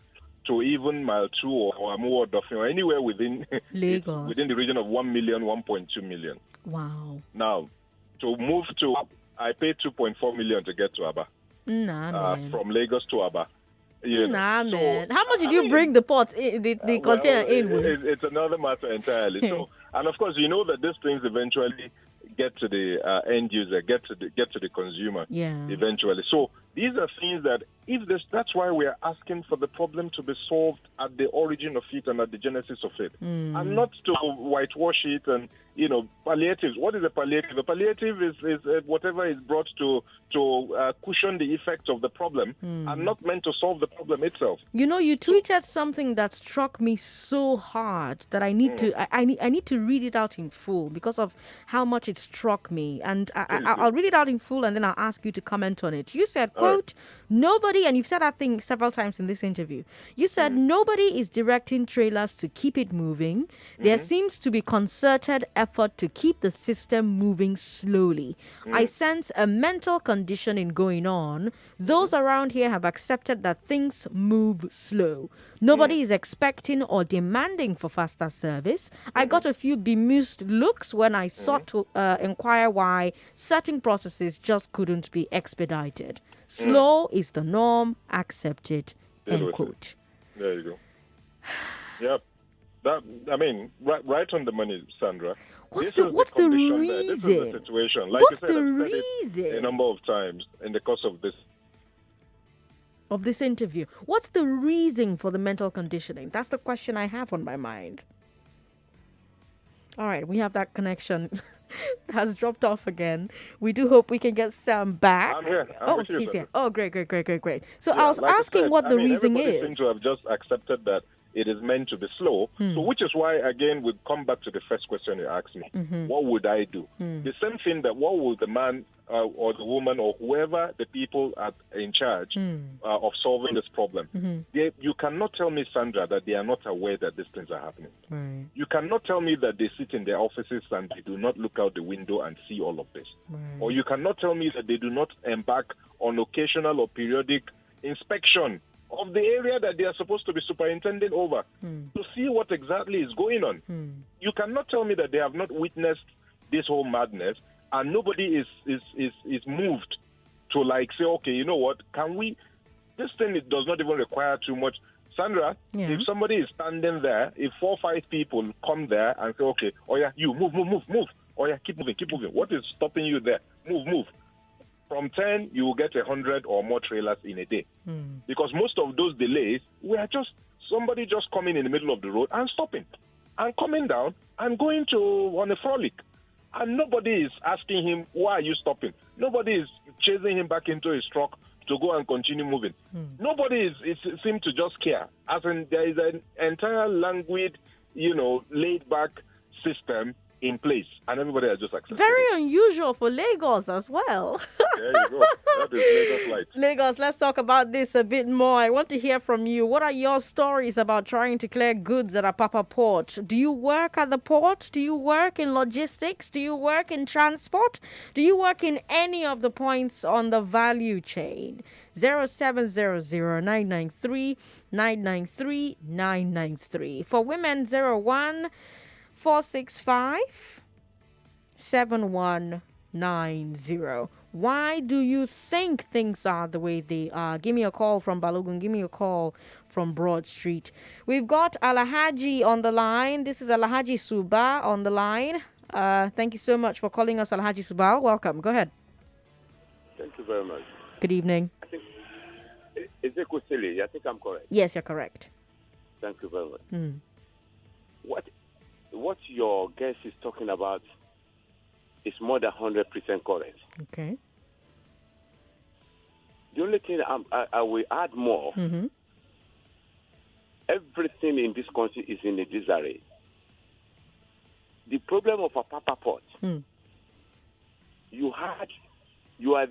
to even mile 2 or Amu or anywhere within Lagos, within the region of 1 million, 1.2 million. Wow. Now, to move to, I paid 2.4 million to get to Abba. From Lagos to Abba. Man. How much did you bring the port, the container in with? It's another matter entirely. So, and of course, you know that these things eventually get to the end user, get to the consumer eventually. So These are things that, that's why we are asking for the problem to be solved at the origin of it and at the genesis of it, and not to whitewash it and, palliatives. What is a palliative? A palliative is whatever is brought to cushion the effects of the problem and not meant to solve the problem itself. You tweeted something that struck me so hard that I need to I need to read it out in full because of how much it struck me, and I'll read it out in full and then I'll ask you to comment on it. You said, quote, nobody, and you've said that thing several times in this interview, you said nobody is directing trailers to keep it moving. There seems to be concerted effort to keep the system moving slowly. I sense a mental conditioning going on. Those around here have accepted that things move slow. Nobody is expecting or demanding for faster service. I got a few bemused looks when I sought to inquire why certain processes just couldn't be expedited. Slow is the norm. Accept it. End quote. There you go. Yep. Right on the money, Sandra. What's the reason? This is the situation. Like What's you said, the I've said reason? it a number of times in the course of this interview. What's the reason for the mental conditioning? That's the question I have on my mind. All right, we have that connection. Has dropped off again. We do hope we can get Sam back. I'm here. He's here. Oh, great. So I was asking what the reason everybody is. Seems to have just accepted that it is meant to be slow. So which is why, again, we come back to the first question you asked me. What would I do? The same thing that what would the man or the woman or whoever the people are in charge of solving this problem. You cannot tell me, Sandra, that they are not aware that these things are happening. Right. You cannot tell me that they sit in their offices and they do not look out the window and see all of this. Right. Or you cannot tell me that they do not embark on occasional or periodic inspection of the area that they are supposed to be superintending over to see what exactly is going on. You cannot tell me that they have not witnessed this whole madness and nobody is moved to say, okay, you know what, this thing does not even require too much. Sandra, if somebody is standing there, if 4 or 5 people come there and say, okay, oh yeah, you move. Oh yeah, keep moving. What is stopping you there? Move. From 10, you will get 100 or more trailers in a day. Because most of those delays were just somebody just coming in the middle of the road and stopping and coming down and going on a frolic. And nobody is asking him, why are you stopping? Nobody is chasing him back into his truck to go and continue moving. Nobody seems to just care. As in, there is an entire languid, laid back system in place, and everybody has just accepted. Very unusual for Lagos as well. There you go. That is Lagos light. Lagos, let's talk about this a bit more. I want to hear from you. What are your stories about trying to clear goods at Apapa Port? Do you work at the port? Do you work in logistics? Do you work in transport? Do you work in any of the points on the value chain? 0700-993-993-993. For women, 01-465-7190. Why do you think things are the way they are? Give me a call from Balogun. Give me a call from Broad Street. We've got Alhaji on the line. This is Alhaji Suba on the line. Thank you so much for calling us, Alhaji Suba. Welcome. Go ahead. Thank you very much. Good evening. I think, is it Kusili? I think I'm correct. Yes, you're correct. Thank you very much. What your guest is talking about is more than 100% correct. Okay. The only thing I will add more, everything in this country is in a disarray. The problem of Apapa Port, you are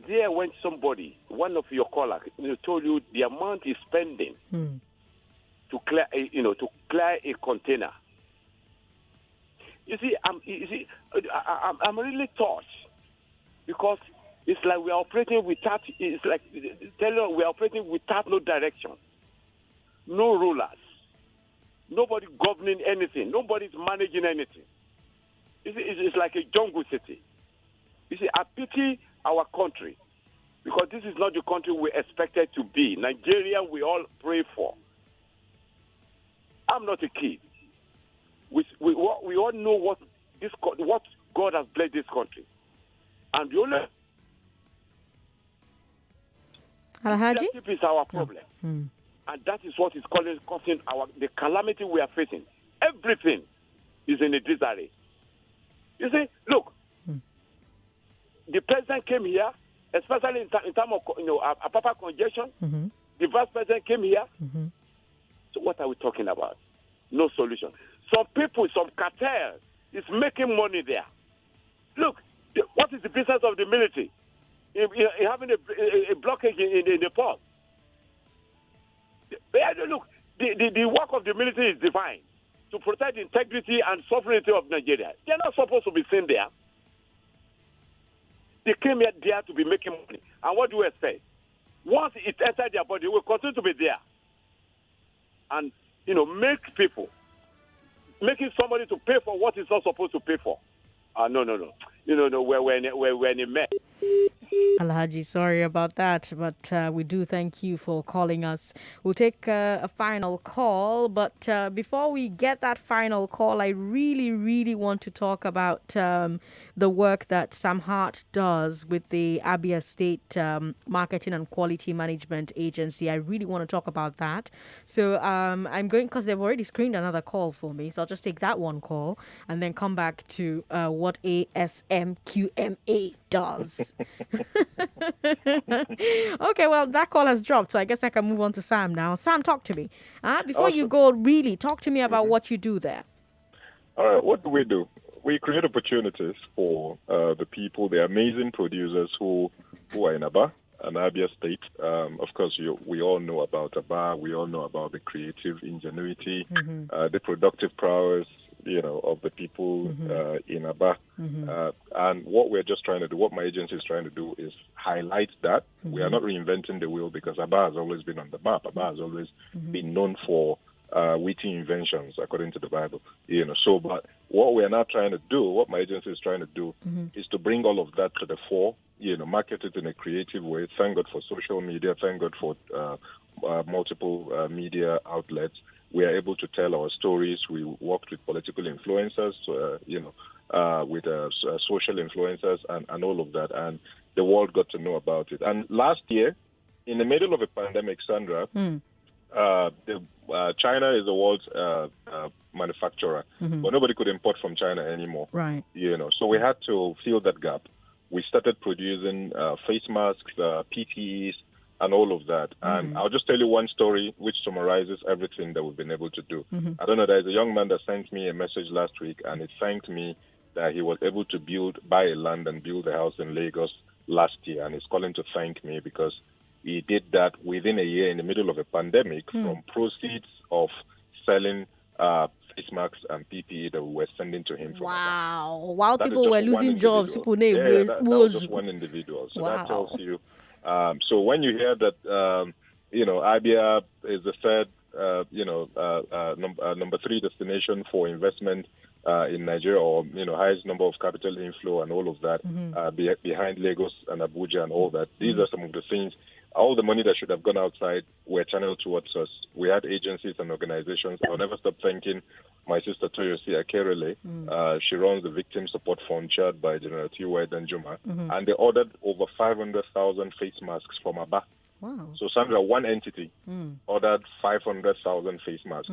there when somebody, one of your colleagues, told you the amount is spending to clear a container. You see, I'm really touched because it's like we are operating without. It's like telling us we are operating without no direction, no rulers, nobody governing anything, nobody's managing anything. It's like a jungle city. You see, I pity our country because this is not the country we expected to be. Nigeria, we all pray for. I'm not a kid. We all know what God has blessed this country, and the only. Alhaji? Leadership is our problem. And that is what is causing the calamity we are facing. Everything is in a disarray. You see, look, the president came here, especially in terms of Apapa congestion. The vice president came here. So what are we talking about? No solution. Some people, some cartels is making money there. Look, what is the business of the military? Having a blockage in the port. Look, the work of the military is divine to protect the integrity and sovereignty of Nigeria. They're not supposed to be seen there. They came here there to be making money. And what do we expect? Once it enters their body, it will continue to be there. And, making somebody to pay for what he's not supposed to pay for. No. We're in a mess. Alhaji, sorry about that, but we do thank you for calling us. We'll take a final call, but before we get that final call, I really, really want to talk about the work that Sam Hart does with the Abia State Marketing and Quality Management Agency. I really want to talk about that. So I'm going, because they've already screened another call for me, so I'll just take that one call and then come back to what ASMQMA does. Okay, well, that call has dropped, so I guess I can move on to Sam now. Sam, talk to me. Before you go, really, talk to me about what you do there. All right, what do? We create opportunities for the people, the amazing producers who are in Abia and Abia State. Of course, we all know about Abia. We all know about the creative ingenuity, the productive prowess, of the people in Abia. And what we're just trying to do, what my agency is trying to do, is highlight that. We are not reinventing the wheel, because Abia has always been on the map. Abia has always been known for witty inventions, according to the Bible. But what we're now trying to do, what my agency is trying to do, is to bring all of that to the fore, market it in a creative way. Thank God for social media. Thank God for multiple media outlets. We are able to tell our stories. We worked with political influencers, with social influencers and all of that. And the world got to know about it. And last year, in the middle of a pandemic, Sandra, China is the world's manufacturer, but nobody could import from China anymore. Right. So we had to fill that gap. We started producing face masks, PPEs, and all of that. And I'll just tell you one story which summarizes everything that we've been able to do. I don't know, there's a young man that sent me a message last week, and it thanked me that he was able to buy a land and build a house in Lagos last year. And he's calling to thank me because he did that within a year in the middle of a pandemic from proceeds of selling face masks and PPE that we were sending to him. Wow. While people were losing jobs, people named that was just one individual. So that tells you. So when you hear that, Abia is the third, number 3 destination for investment in Nigeria, or highest number of capital inflow and all of that, behind Lagos and Abuja and all that. These are some of the things. All the money that should have gone outside were channeled towards us. We had agencies and organizations. I'll never stop thanking my sister Toyosi Akerele. She runs the Victim Support Fund chaired by General T.Y. Danjuma. And they ordered over 500,000 face masks from Abba. Wow. So, Sandra, one entity ordered 500,000 face masks.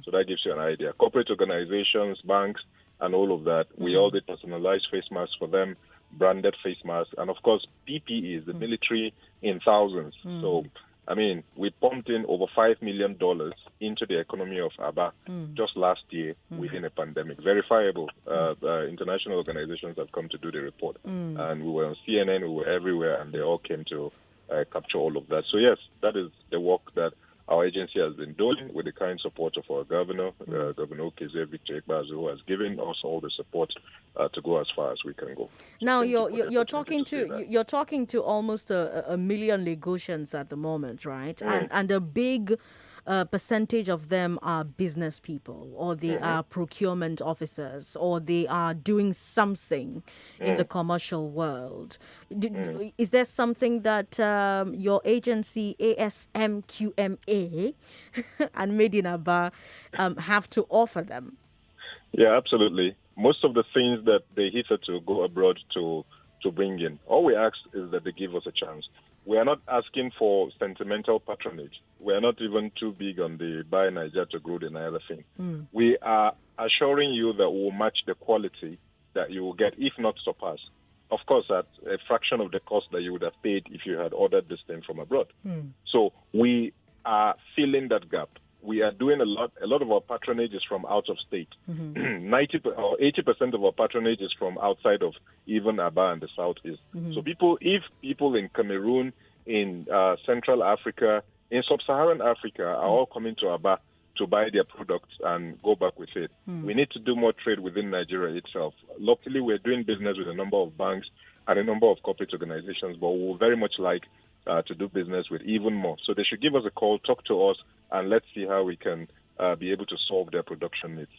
So that gives you an idea. Corporate organizations, banks, and all of that, we all did personalized face masks for them, branded face masks, and of course, PPEs, the military in thousands. So, we pumped in over $5 million into the economy of Abba just last year within a pandemic. Verifiable. International organizations have come to do the report. And we were on CNN, we were everywhere, and they all came to capture all of that. So, yes, that is the work that our agency has been doing with the kind support of our governor, Governor Keze Victor Ekbazu, who has given us all the support to go as far as we can go. Now you're talking to almost a million Lagosians at the moment, right? And a big percentage of them are business people, or they are procurement officers, or they are doing something in the commercial world. Is there something that your agency ASMQMA and Made in Abia have to offer them? Yeah, absolutely. Most of the things that they hitherto go abroad to bring in, all we ask is that they give us a chance. we are not asking for sentimental patronage. We are not even too big on the buy Nigeria to grow the Naira thing. We are assuring you that we will match the quality that you will get, if not surpass. Of course, at a fraction of the cost that you would have paid if you had ordered this thing from abroad. So we are filling that gap. We are doing a lot. A lot of our patronage is from out of state. 90 or 80% of our patronage is from outside of even Abia and the southeast. So if people in Cameroon, in Central Africa, in Sub-Saharan Africa are all coming to Abia to buy their products and go back with it. We need to do more trade within Nigeria itself. Luckily, we're doing business with a number of banks and a number of corporate organizations, but we would very much like to do business with even more. So they should give us a call, talk to us, and let's see how we can be able to solve their production needs.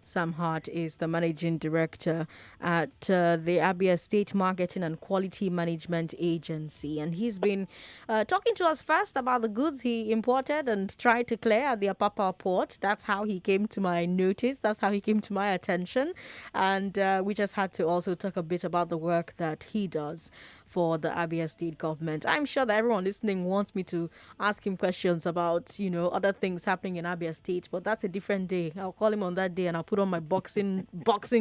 Sam Hart is the managing director at the Abia State Marketing and Quality Management Agency. And he's been talking to us first about the goods he imported and tried to clear at the Apapa Port. That's how he came to my notice. That's how he came to my attention. And we just had to also talk a bit about the work that he does for the Abia State government. I'm sure that everyone listening wants me to ask him questions about, other things happening in Abia State, but that's a different day. I'll call him on that day and I'll put on my boxing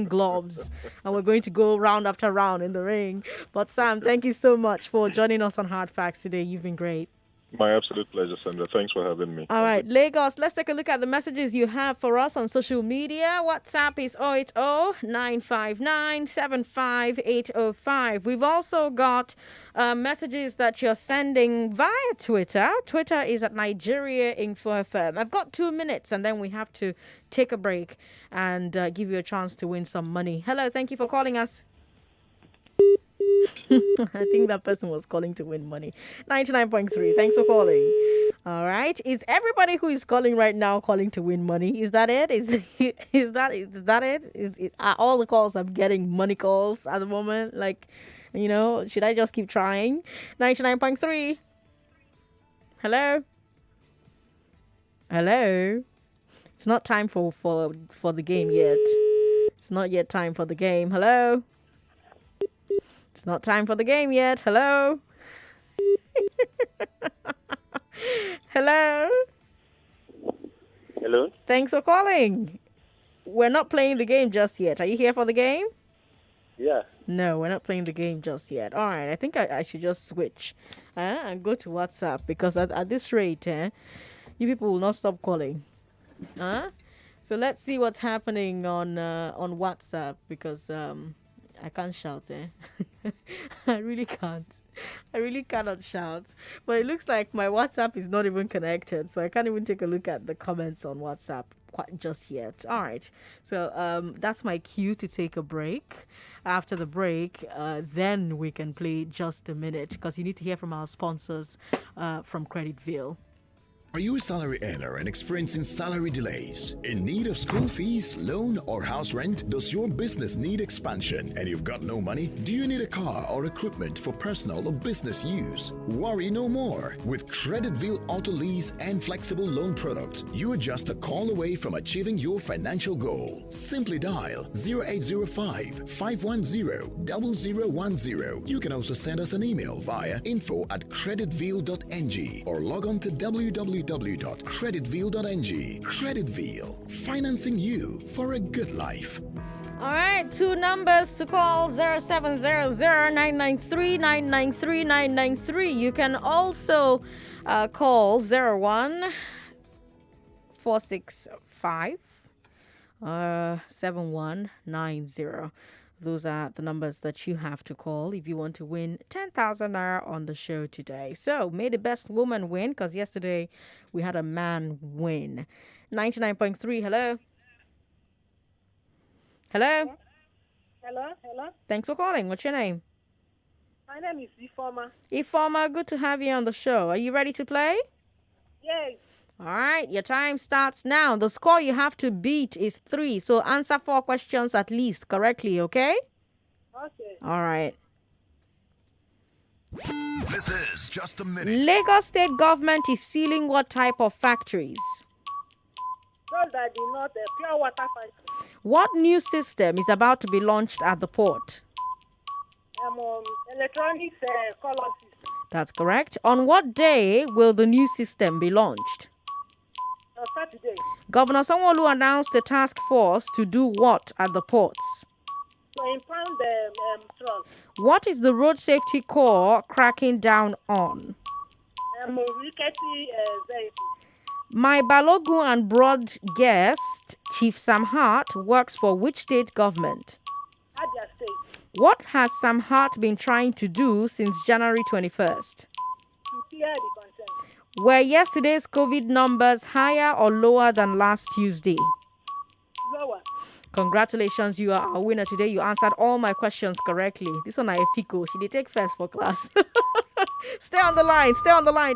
gloves and we're going to go round after round in the ring. But Sam, thank you so much for joining us on Hard Facts today. You've been great. My absolute pleasure, Sandra. Thanks for having me. All right, Lagos, let's take a look at the messages you have for us on social media. WhatsApp is 080-959-75805. We've also got messages that you're sending via Twitter. Twitter is at Nigeria Info FM. I've got 2 minutes and then we have to take a break and give you a chance to win some money. Hello, thank you for calling us. I think that person was calling to win money. 99.3. Thanks for calling. All right. Is everybody who is calling right now calling to win money? Is that it? Is that it? Are all the calls I'm getting money calls at the moment? Should I just keep trying? 99.3. Hello. It's not time for the game yet. It's not yet time for the game. Hello. It's not time for the game yet. Hello? Hello? Hello? Thanks for calling. We're not playing the game just yet. Are you here for the game? Yeah. No, we're not playing the game just yet. All right, I think I should just switch and go to WhatsApp because at this rate, you people will not stop calling. So let's see what's happening on WhatsApp because... I can't shout, I really can't. I really cannot shout. But it looks like my WhatsApp is not even connected, so I can't even take a look at the comments on WhatsApp quite just yet. All right. So that's my cue to take a break. After the break, then we can play Just a Minute because you need to hear from our sponsors from Creditville. Are you a salary earner and experiencing salary delays? In need of school fees, loan, or house rent? Does your business need expansion and you've got no money? Do you need a car or equipment for personal or business use? Worry no more. With Creditville Auto Lease and flexible loan products, you are just a call away from achieving your financial goal. Simply dial 0805-510-0010. You can also send us an email via info@creditville.ng or log on to www.creditville.ng. Creditville, financing you for a good life. All right, 2 numbers to call 0700-993-993-993. You can also call 01-465 7190. Those are the numbers that you have to call if you want to win 10,000 naira on the show today. So, may the best woman win, because yesterday we had a man win. 99.3, hello? Hello? Hello? Thanks for calling. What's your name? My name is Ifoma. Ifoma, good to have you on the show. Are you ready to play? Yes. All right, your time starts now. The score you have to beat is 3. So answer 4 questions at least correctly, okay? Okay. All right. This is Just a Minute. Lagos State government is sealing what type of factories? Those that do not pure water factory. What new system is about to be launched at the port? Electronics color system. That's correct. On what day will the new system be launched? Saturday. Governor Sanwo-Olu announced a task force to do what at the ports? To impound the truck. What is the Road Safety Corps cracking down on? Rickety vehicle. My Balogun and broad guest, Chief Sam Hart, works for which state government? Abia State. What has Sam Hart been trying to do since January 21st? To clear the consent. Were yesterday's COVID numbers higher or lower than last Tuesday? Lower. Congratulations, you are our winner today. You answered all my questions correctly. This one I Fiko. She did take first for class. Stay on the line.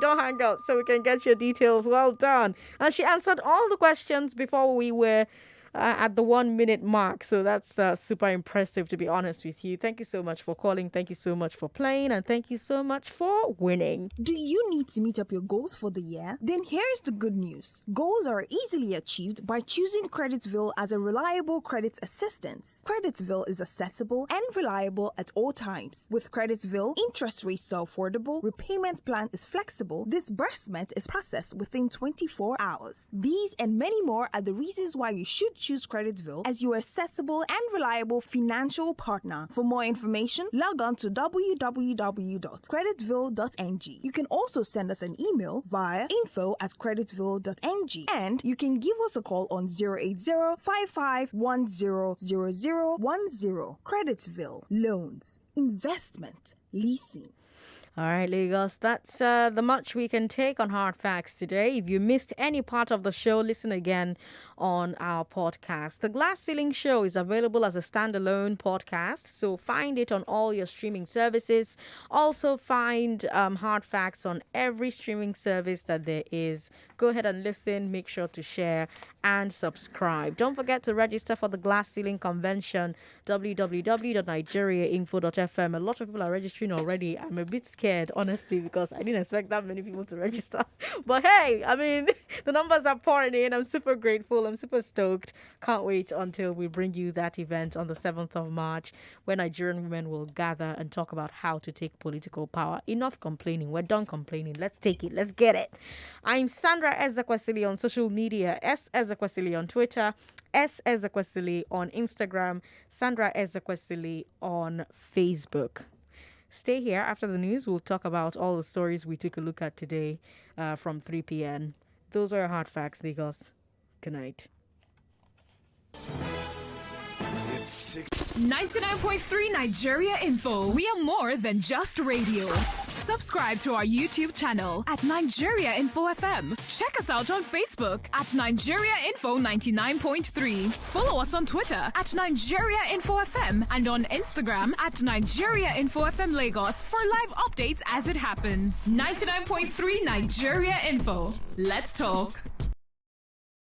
Don't hang up so we can get your details. Well done. And she answered all the questions before we were at the 1 minute mark. So that's super impressive, to be honest with you. Thank you so much for calling. Thank you so much for playing. And thank you so much for winning. Do you need to meet up your goals for the year? Then here's the good news. Goals are easily achieved by choosing Creditsville as a reliable credit assistance. Creditsville is accessible and reliable at all times. With Creditsville, interest rates are affordable, repayment plan is flexible, disbursement is processed within 24 hours. These and many more are the reasons why you should choose Creditsville as your accessible and reliable financial partner. For more information, log on to www.creditsville.ng. You can also send us an email via info@creditsville.ng, and you can give us a call on 080-5510-0010. Creditsville. Loans, investment, leasing. All right, Lagos, that's the much we can take on Hard Facts today. If you missed any part of the show, listen again on our podcast. The Glass Ceiling Show is available as a standalone podcast, so find it on all your streaming services. Also find Hard Facts on every streaming service that there is. Go ahead and listen, make sure to share and subscribe. Don't forget to register for the Glass Ceiling Convention, www.nigeriainfo.fm. A lot of people are registering already. I'm a bit scared, honestly, because I didn't expect that many people to register. But hey, I mean, the numbers are pouring in. I'm super grateful. I'm super stoked. Can't wait until we bring you that event on the 7th of March, where Nigerian women will gather and talk about how to take political power. Enough complaining. We're done complaining. Let's take it. Let's get it. I'm Sandra Ezekwesili on social media. Ezekwesili on Twitter. Ezekwesili on Instagram. Sandra Ezekwesili on Facebook. Stay here. After the news, we'll talk about all the stories we took a look at today from 3 p.m. Those are your Hard Facts, Lagos. Good night. It's 99.3 Nigeria Info. We are more than just radio. Subscribe to our YouTube channel at Nigeria Info FM. Check us out on Facebook at Nigeria Info 99.3. Follow us on Twitter at Nigeria Info FM and on Instagram at Nigeria Info FM Lagos for live updates as it happens. 99.3 Nigeria Info. Let's talk.